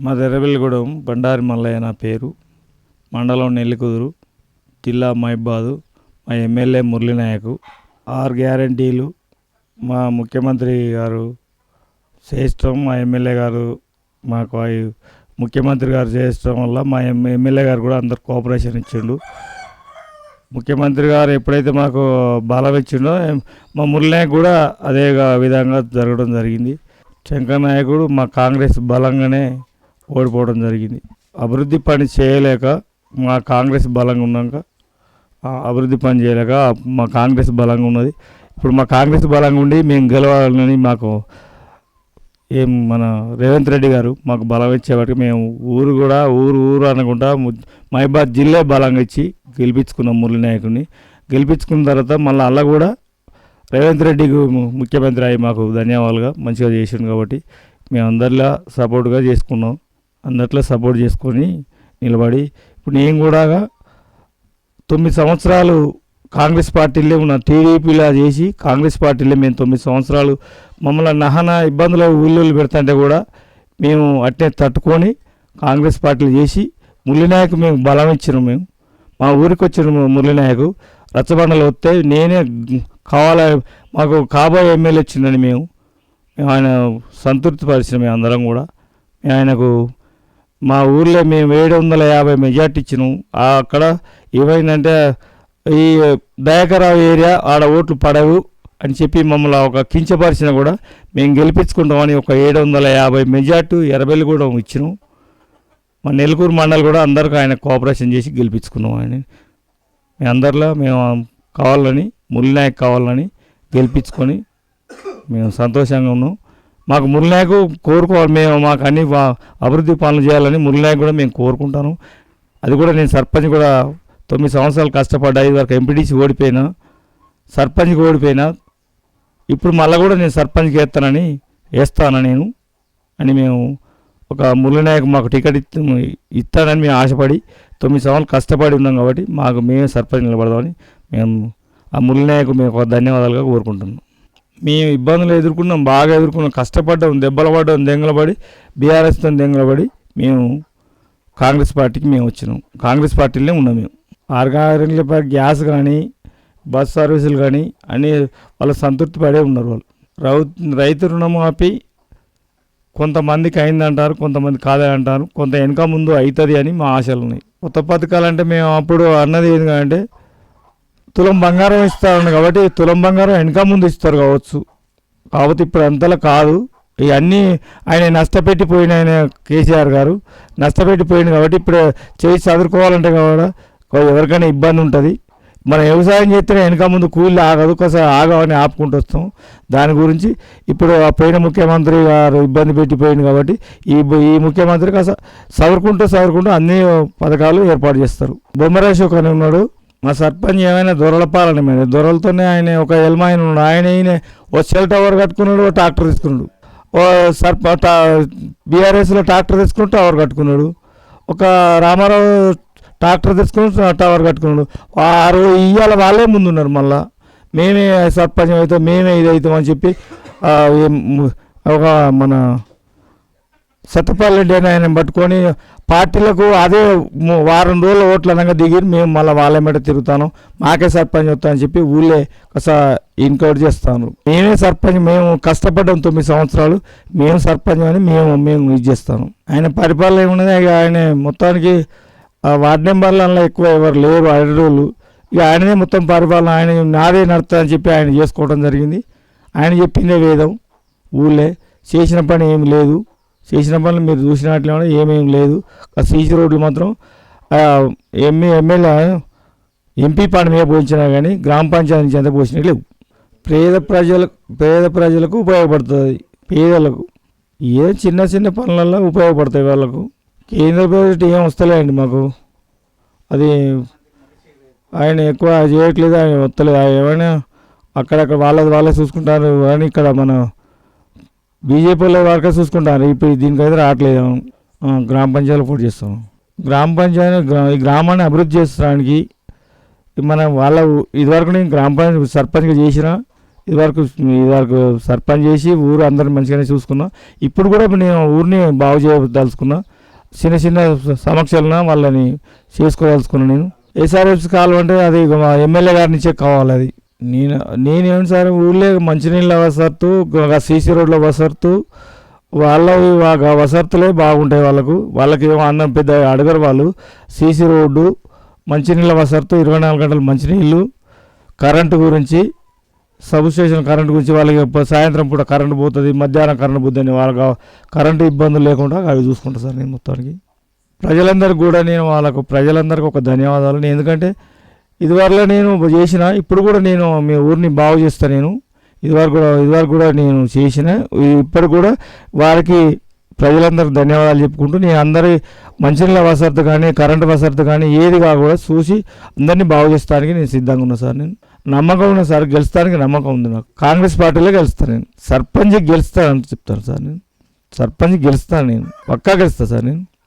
మా ఎర్రబెల్లిగూడెం బండారి మల్లయ్య నా పేరు. మండలం నెల్లికుదురు, జిల్లా మహబూబాబాద్. మా ఎమ్మెల్యే మురళీనాయకు. 6 గ్యారంటీలు మా ముఖ్యమంత్రి గారు చేయటం, మా ఎమ్మెల్యే గారు మాకు ముఖ్యమంత్రి గారు చేయటం వల్ల మా ఎమ్మెల్యే గారు కూడా అందరు కోఆపరేషన్ ఇచ్చిండు. ముఖ్యమంత్రి గారు ఎప్పుడైతే మాకు బలం ఇచ్చిండో మా మురళీనాయక్ కూడా అదే విధంగా జరగడం జరిగింది. శంకర్ నాయకుడు మా కాంగ్రెస్ బలంగానే ఓడిపోవడం జరిగింది. అభివృద్ధి పని చేయలేక మా కాంగ్రెస్ బలంగా ఉన్నాక అభివృద్ధి పని చేయలేక మా కాంగ్రెస్ బలంగా ఉన్నది. ఇప్పుడు మా కాంగ్రెస్ బలంగా ఉండి మేము గెలవాలని మాకు మన రేవంత్ రెడ్డి గారు మాకు బలం ఇచ్చేవాటికి మేము ఊరు కూడా ఊరు అనుకుంటా మహబూబాబాద్ జిల్లా బలంగా ఇచ్చి గెలిపించుకున్నాం మురళీనాయకుడిని. గెలిపించుకున్న తర్వాత మళ్ళీ అలా కూడా రేవంత్ రెడ్డికి ముఖ్యమంత్రి అయ్యి మాకు ధన్యవాదాలుగా మంచిగా చేసిండు. కాబట్టి మేము అందరిలో సపోర్ట్గా చేసుకున్నాం. అందరిలో సపోర్ట్ చేసుకొని నిలబడి ఇప్పుడు నేను కూడా 9 సంవత్సరాలు కాంగ్రెస్ పార్టీలో ఉన్న టీడీపీలా చేసి కాంగ్రెస్ పార్టీలో మేము 9 సంవత్సరాలు మమ్మల్ని నహన ఇబ్బందులు ఊళ్ళో పెడుతుంటే కూడా మేము అట్నే తట్టుకొని కాంగ్రెస్ పార్టీలు చేసి మురళీనాయక్ మేము బలం ఇచ్చినాం. మేము మా ఊరికి వచ్చిన మురళీనాయక్ రచ్చబండలు వస్తే నేనే కావాల మాకు కాబోయే ఎమ్మెల్యే వచ్చిందని మేము ఆయన సంతృప్తి పరిచిన మేము అందరం కూడా ఆయనకు మా ఊర్లో మేము 750 మెజార్టీ ఇచ్చినాం. అక్కడ ఏమైందంటే ఈ దయాకరావు ఏరియా ఆడ ఓట్లు పడవు అని చెప్పి మమ్మల్ని ఒక కించపరిచిన కూడా మేము గెలిపించుకుంటామని ఒక 750 మెజార్టీ ఎర్రబెల్లిగూడెం ఇచ్చినాం. మా నెల్లూరు మండలి కూడా అందరికీ ఆయన కోఆపరేషన్ చేసి గెలిపించుకున్నాం. ఆయన మీ అందరిలో మేము కావాలని మురళీనాయక్ కావాలని గెలిపించుకొని మేము సంతోషంగా ఉన్నాం. మాకు మురళీనాయక్ కోరుకోవాలి, మేము మాకు అన్ని అభివృద్ధి పనులు చేయాలని మురళీనాయక్ కూడా మేము కోరుకుంటాను. అది కూడా నేను సర్పంచ్ కూడా 9 సంవత్సరాలు కష్టపడ్డా. 5 వరకు ఎంపీటీసీ ఓడిపోయినా, సర్పంచ్కి ఓడిపోయినా, ఇప్పుడు మళ్ళీ కూడా నేను సర్పంచ్కి వేస్తాను నేను అని మేము ఒక మురళీనాయక్ మాకు టికెట్ ఇస్తానని మేము ఆశపడి 9 సంవత్సరాలు కష్టపడి ఉన్నాం. కాబట్టి మాకు మేమే సర్పంచ్ నిలబడదామని మేము ఆ మురళీనాయక్ మేము ఒక ధన్యవాదాలుగా కోరుకుంటున్నాం. మేము ఇబ్బందులు ఎదుర్కొన్నాం, బాగా ఎదుర్కొన్నాం, కష్టపడ్డాం, దెబ్బలు పడ్డాం, దెంగలబడి బీఆర్ఎస్తో దెంగలబడి మేము కాంగ్రెస్ పార్టీకి మేము వచ్చినాం. కాంగ్రెస్ పార్టీలోనే ఉన్నాం. మేము 6 గ్యారెంటీల గ్యాస్ కానీ బస్ సర్వీసులు కానీ అన్నీ వాళ్ళు సంతృప్తి పడే ఉన్నారు. వాళ్ళు రైతు రుణమాఫీ కొంతమందికి అయిందంటారు, కొంతమంది కాదంటారు, కొంత వెనక ముందు అవుతుంది అని మా ఆశలు ఉన్నాయి. కొత్త పథకాలు అంటే మేము అప్పుడు అన్నది ఏంటంటే తులం బంగారం ఇస్తారని, కాబట్టి తులం బంగారం వెనక ముందు ఇస్తారు కావచ్చు. కాబట్టి ఇప్పుడు అంతలా కాదు. ఇవన్నీ ఆయన నష్టపెట్టిపోయిన ఆయన కేసీఆర్ గారు నష్టపెట్టిపోయింది. కాబట్టి ఇప్పుడు చేసి చదువుకోవాలంటే కూడా ఎవరికైనా ఇబ్బంది ఉంటుంది. మనం వ్యవసాయం చేస్తేనే వెనక ముందు కూలీలు ఆగదు, ఒకసారి ఆగవని ఆపుకుంటూ వస్తాం. దాని గురించి ఇప్పుడు ఆ పోయిన ముఖ్యమంత్రి గారు ఇబ్బంది పెట్టిపోయింది. కాబట్టి ఈ ముఖ్యమంత్రి కాస్త సవరుకుంటూ అన్ని పథకాలు ఏర్పాటు చేస్తారు. బొమ్మరాశోక్ అని ఉన్నాడు మా సర్పంచ్. ఏమైనా దొరల పాలన మీద దొరలతోనే ఆయన ఒక ఎల్మాయన ఉన్నాడు. ఆయన ఓ సెల్ టవర్ కట్టుకున్నాడు, ఓ ట్రాక్టర్ తీసుకున్నాడు. ఓ బీఆర్ఎస్లో ట్రాక్టర్ తీసుకుని టవర్ కట్టుకున్నాడు. ఒక రామారావు ట్రాక్టర్ తీసుకుని టవర్ కట్టుకున్నాడు. వారు ఇవాళ వాళ్ళే ముందున్నారు. మళ్ళా మేమే సర్పంచ్ అవుతాం, మేమే ఇది అవుతామని చెప్పి ఒక మన సత్యపాల్ రెడ్డి అని ఆయన పట్టుకొని పార్టీలకు అదే వారం రోజుల ఓట్లు అనగా దిగి మేము మళ్ళీ వాళ్ళ మీద తిరుగుతాను, మాకే సర్పంచ్ వస్తా అని చెప్పి ఊళ్ళే ఒకసారి ఇన్కౌట్ చేస్తాను. మేమే సర్పంచ్, మేము కష్టపడ్డాం 9 సంవత్సరాలు, మేము సర్పంచ్ అని మేము ఇది చేస్తాను. ఆయన పరిపాలన ఏమున్నది, ఆయన మొత్తానికి వార్డు మెంబర్లలో ఎక్కువ ఎవరు లేరు అడ్డోళ్ళు. ఇక ఆయననే మొత్తం పరిపాలన, ఆయన నాదే నడుస్తా అని చెప్పి ఆయన చేసుకోవడం జరిగింది. ఆయన చెప్పిందే వేదం. ఊళ్ళే చేసిన పని ఏమి లేదు, చేసిన పనులు మీరు చూసినట్లే ఏమేమి లేదు. సీసీ రోడ్లు మాత్రం ఎమ్మెల్యే ఎంపీ పని మీద పోయించినా కానీ గ్రామ పంచాయతీ నుంచి ఎంత పోసినా లేవు. పేద ప్రజలకు ఉపయోగపడుతుంది. పేదలకు ఏ చిన్న పనులలో ఉపయోగపడతాయి వాళ్ళకు. కేంద్ర ప్రభుత్వం ఏం వస్తలేండి మాకు, అది ఆయన ఎక్కువ చేయట్లేదు, ఆయన వస్తలేదు. ఏమైనా అక్కడక్కడ వాళ్ళే చూసుకుంటారు కానీ ఇక్కడ మన బీజేపీలో వరకే చూసుకుంటారు. ఇప్పుడు దీనికైతే రావట్లేదు. గ్రామ పంచాయతీలో పోటీ చేస్తాం. గ్రామ పంచాయతీ ఈ గ్రామాన్ని అభివృద్ధి చేసడానికి మనం ఇదివరకు నేను గ్రామ పంచాయతీ సర్పంచ్గా చేసిన ఇదివరకు సర్పంచ్ చేసి ఊరు అందరిని మంచిగానే చూసుకున్నా. ఇప్పుడు కూడా నేను ఊరిని బాగు చేయదలుచుకున్నా. చిన్న చిన్న సమస్యలను వాళ్ళని చేసుకోదలుచుకున్నాను. నేను ఎస్ఆర్ఎఫ్సి కాలం అంటే అది ఎమ్మెల్యే గారి నుంచే కావాలి. అది నేనేమి సార్ ఊళ్ళో మంచినీళ్ళ వసతు, సీసీ రోడ్ల వసతు, వాళ్ళ వసతులే బాగుంటాయి. వాళ్ళకి ఏమో అన్నం పెద్ద అడగరు వాళ్ళు. సీసీ రోడ్డు, మంచినీళ్ళ వసతు, 24 గంటలు మంచినీళ్ళు, కరెంటు గురించి, సబ్స్టేషన్ కరెంటు గురించి వాళ్ళకి సాయంత్రం పూట కరెంటు పోతుంది, మధ్యాహ్నం కరెంటు పోతుంది, వాళ్ళకి కరెంటు ఇబ్బందులు లేకుండా అవి చూసుకుంటాను సార్ నేను మొత్తానికి. ప్రజలందరికీ కూడా ప్రజలందరికీ ఒక ధన్యవాదాలు. ఎందుకంటే ఇదివరలో నేను చేసిన, ఇప్పుడు కూడా నేను మీ ఊరిని బాగు చేస్తాను. నేను ఇదివరకు కూడా నేను చేసిన, ఇప్పుడు కూడా వారికి ప్రజలందరికీ ధన్యవాదాలు చెప్పుకుంటూ నేను అందరి మంచినీళ్ళ వసతి కానీ కరెంటు వసతి కానీ ఏది కాకుండా చూసి అందరినీ బాగు చేస్తానికి నేను సిద్ధంగా ఉన్నా సార్. నేను నమ్మకం ఉన్నా సార్, గెలుస్తానికి నమ్మకం ఉంది నాకు. కాంగ్రెస్ పార్టీలో గెలుస్తాను నేను. సర్పంచ్ గెలుస్తానని చెప్తాను సార్. నేను సర్పంచ్ గెలుస్తాను, నేను పక్కా గెలుస్తాను సార్. నేను